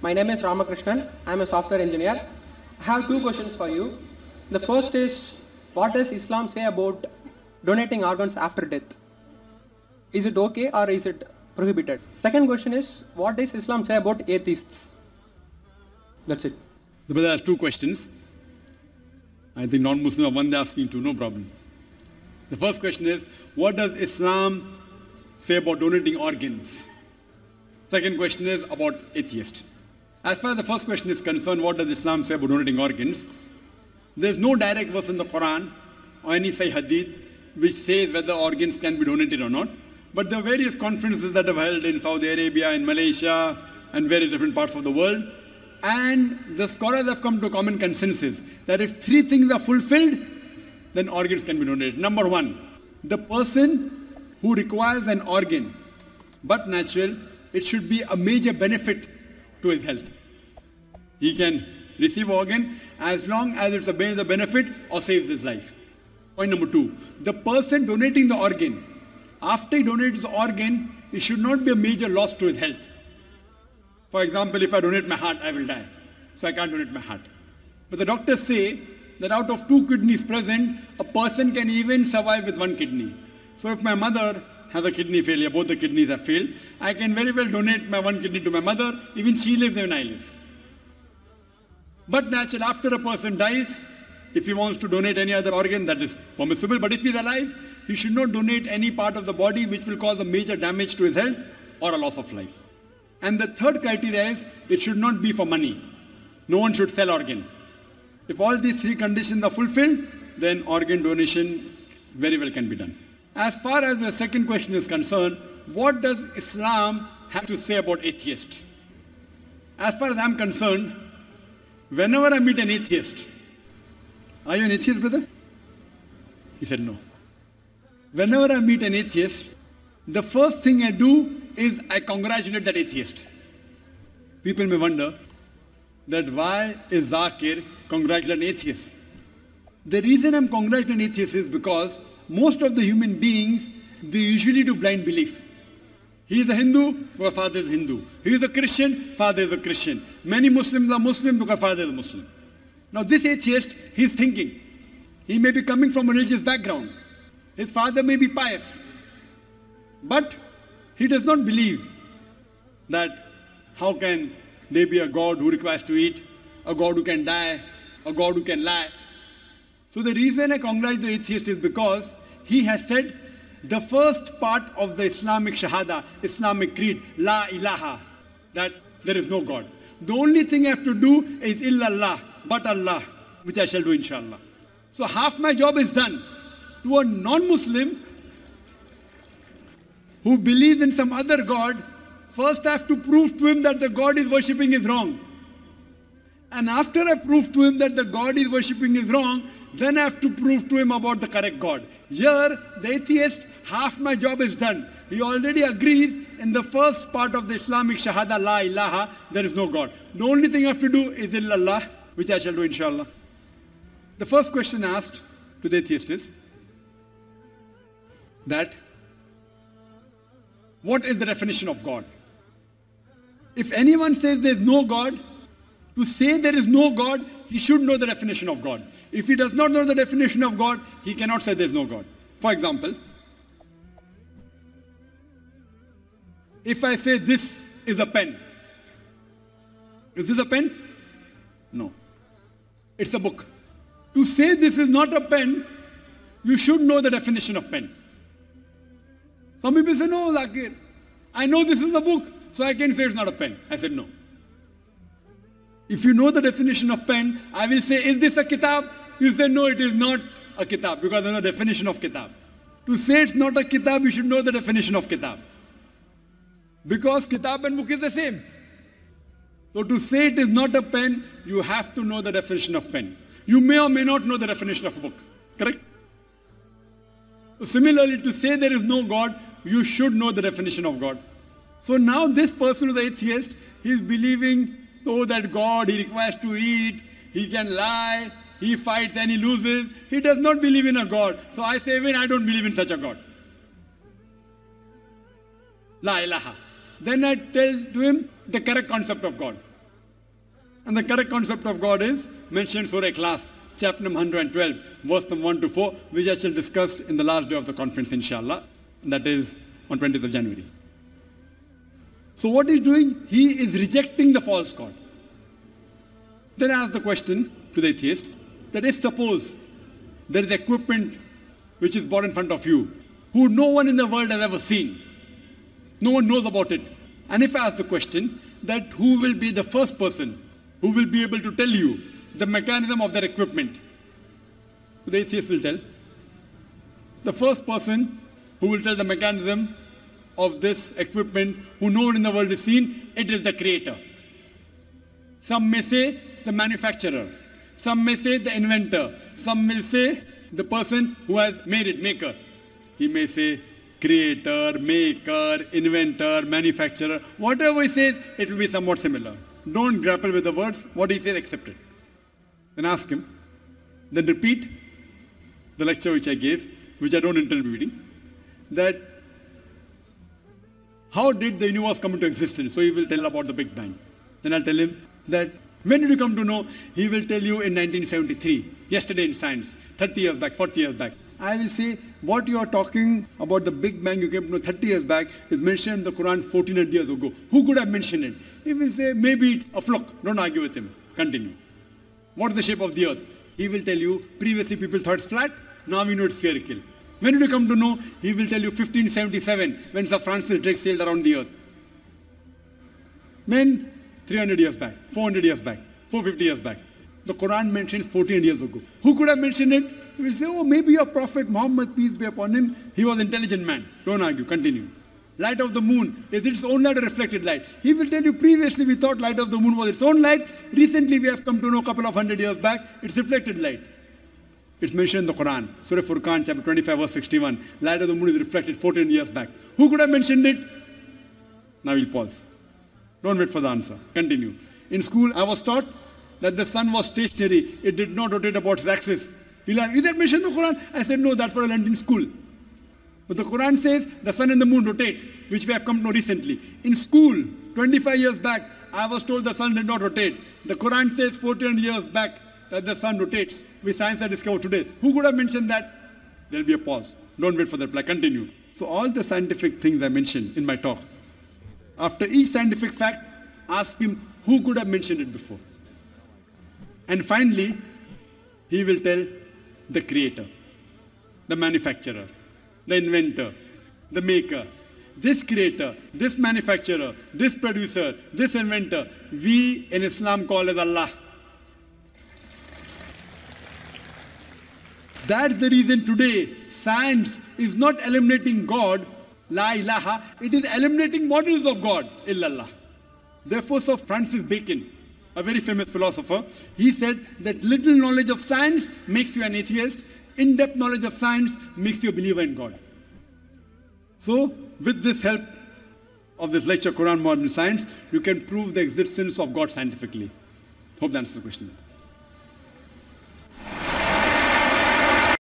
My name is Ramakrishnan. I am a software engineer. I have two questions for you. The first is, what does Islam say about donating organs after death? Is it okay or is it prohibited? Second question is, what does Islam say about atheists? That's it. The brother has two questions. I think non-Muslim are one asking two, no problem. The first question is, what does Islam say about donating organs? Second question is about atheists. As far as the first question is concerned, what does Islam say about donating organs? There is no direct verse in the Quran or any Sahih Hadith which says whether organs can be donated or not. But there are various conferences that have held in Saudi Arabia, in Malaysia, and various different parts of the world. And the scholars have come to a common consensus that if three things are fulfilled, then organs can be donated. Number one, the person who requires an organ, but natural, it should be a major benefit to his health. He can receive organ as long as it's a benefit or saves his life. Point number two, the person donating the organ, after he donates the organ, it should not be a major loss to his health. For example, if I donate my heart, I will die. So I can't donate my heart. But the doctors say that out of 2 kidneys present, a person can even survive with 1 kidney. So if my mother has a kidney failure, both the kidneys have failed, I can very well donate my 1 kidney to my mother, even she lives, even I live. But naturally, after a person dies, if he wants to donate any other organ, that is permissible. But if he's alive, he should not donate any part of the body which will cause a major damage to his health or a loss of life. And the third criteria is, it should not be for money. No one should sell organ. If all these 3 conditions are fulfilled, then organ donation very well can be done. As far as the second question is concerned, what does Islam have to say about atheists? As far as I'm concerned, whenever I meet an atheist, are you an atheist, brother? He said no. Whenever I meet an atheist, the first thing I do is I congratulate that atheist. People may wonder that why is Zakir congratulating atheists? The reason I'm congratulating atheists is because most of the human beings, they usually do blind belief. He is a Hindu because father is Hindu. He is a Christian, father is a Christian. Many Muslims are Muslim because father is a Muslim. Now this atheist, he is thinking. He may be coming from a religious background. His father may be pious. But he does not believe that how can there be a God who requires to eat, a God who can die, a God who can lie. So the reason I congratulate the atheist is because he has said the first part of the Islamic Shahada, Islamic creed, La ilaha, that there is no God. The only thing I have to do is illallah, but Allah, which I shall do inshallah. So half my job is done. To a non-Muslim who believes in some other God, first I have to prove to him that the God is worshipping is wrong. And after I prove to him that the God is worshipping is wrong, then I have to prove to him about the correct God. Here, the atheist, half my job is done. He already agrees in the first part of the Islamic Shahada, La ilaha, there is no God. The only thing I have to do is illallah, which I shall do inshallah. The first question asked to the atheist is that, what is the definition of God? If anyone says there is no God, to say there is no God, he should know the definition of God. If he does not know the definition of God, he cannot say there is no God. For example, if I say this is a pen, is this a pen? No. It's a book. To say this is not a pen, you should know the definition of pen. Some people say, no, Zakir, I know this is a book, so I can say it's not a pen. I said, no. If you know the definition of pen, I will say, is this a kitab? You say, no, it is not a kitab, because there's no definition of kitab. To say it's not a kitab, you should know the definition of kitab. Because kitab and book is the same. So to say it is not a pen, you have to know the definition of pen. You may or may not know the definition of a book. Correct? So similarly, to say there is no God, you should know the definition of God. So now this person who is an atheist, he is believing, oh, that God, he requires to eat, he can lie, he fights and he loses. He does not believe in a God. So I say, even I don't believe in such a God. La ilaha. Then I tell to him the correct concept of God. And the correct concept of God is mentioned in Surah Ikhlas, chapter number 112, verse number 1 to 4, which I shall discuss in the last day of the conference, inshallah. That is on 20th of January. So what he's doing, he is rejecting the false God. Then I ask the question to the atheist, that if suppose there is equipment which is brought in front of you, who no one in the world has ever seen, no one knows about it. And if I ask the question, that who will be the first person who will be able to tell you the mechanism of that equipment? The atheist will tell. The first person who will tell the mechanism of this equipment, who no one in the world has seen, it is the creator. Some may say the manufacturer. Some may say the inventor. Some will say the person who has made it, maker. He may say creator, maker, inventor, manufacturer. Whatever he says, it will be somewhat similar. Don't grapple with the words. What he says, accept it. Then ask him. Then repeat the lecture which I gave, which I don't intend repeating, that how did the universe come into existence? So he will tell about the Big Bang. Then I'll tell him that when did you come to know? He will tell you in 1973, yesterday in science, 30 years back, 40 years back. I will say, what you are talking about the Big Bang you came to know 30 years back is mentioned in the Quran 1400 years ago. Who could have mentioned it? He will say, maybe it's a fluke. Don't argue with him. Continue. What is the shape of the earth? He will tell you, previously people thought it's flat, now we know it's spherical. When did you come to know? He will tell you 1577, when Sir Francis Drake sailed around the earth. When? 300 years back, 400 years back, 450 years back. The Quran mentions 1400 years ago. Who could have mentioned it? We will say, oh, maybe your Prophet Muhammad, peace be upon him, he was an intelligent man. Don't argue, continue. Light of the moon, is its own light or reflected light? He will tell you, previously we thought light of the moon was its own light. Recently we have come to know a couple of 100 years back, it's reflected light. It's mentioned in the Quran, Surah Furqan, chapter 25, verse 61. Light of the moon is reflected 14 years back. Who could have mentioned it? Now we'll pause. Don't wait for the answer. Continue. In school, I was taught that the sun was stationary. It did not rotate about its axis. He'll ask, is that mentioned in the Quran? I said, no, that's what I learned in school. But the Quran says the sun and the moon rotate, which we have come to know recently. In school, 25 years back, I was told the sun did not rotate. The Quran says 14 years back that the sun rotates, which science has discovered today. Who could have mentioned that? There'll be a pause. Don't wait for the reply. Continue. So all the scientific things I mentioned in my talk, after each scientific fact, ask him who could have mentioned it before. And finally, he will tell the creator, the manufacturer, the inventor, the maker. This creator, this manufacturer, this producer, this inventor, we in Islam call as Allah. That's the reason today science is not eliminating God, La ilaha, it is eliminating models of God, illallah. Therefore, Sir Francis Bacon, a very famous philosopher, he said that little knowledge of science makes you an atheist, in-depth knowledge of science makes you a believer in God. So, with this help of this lecture, Quran Modern Science, you can prove the existence of God scientifically. Hope that answers the question.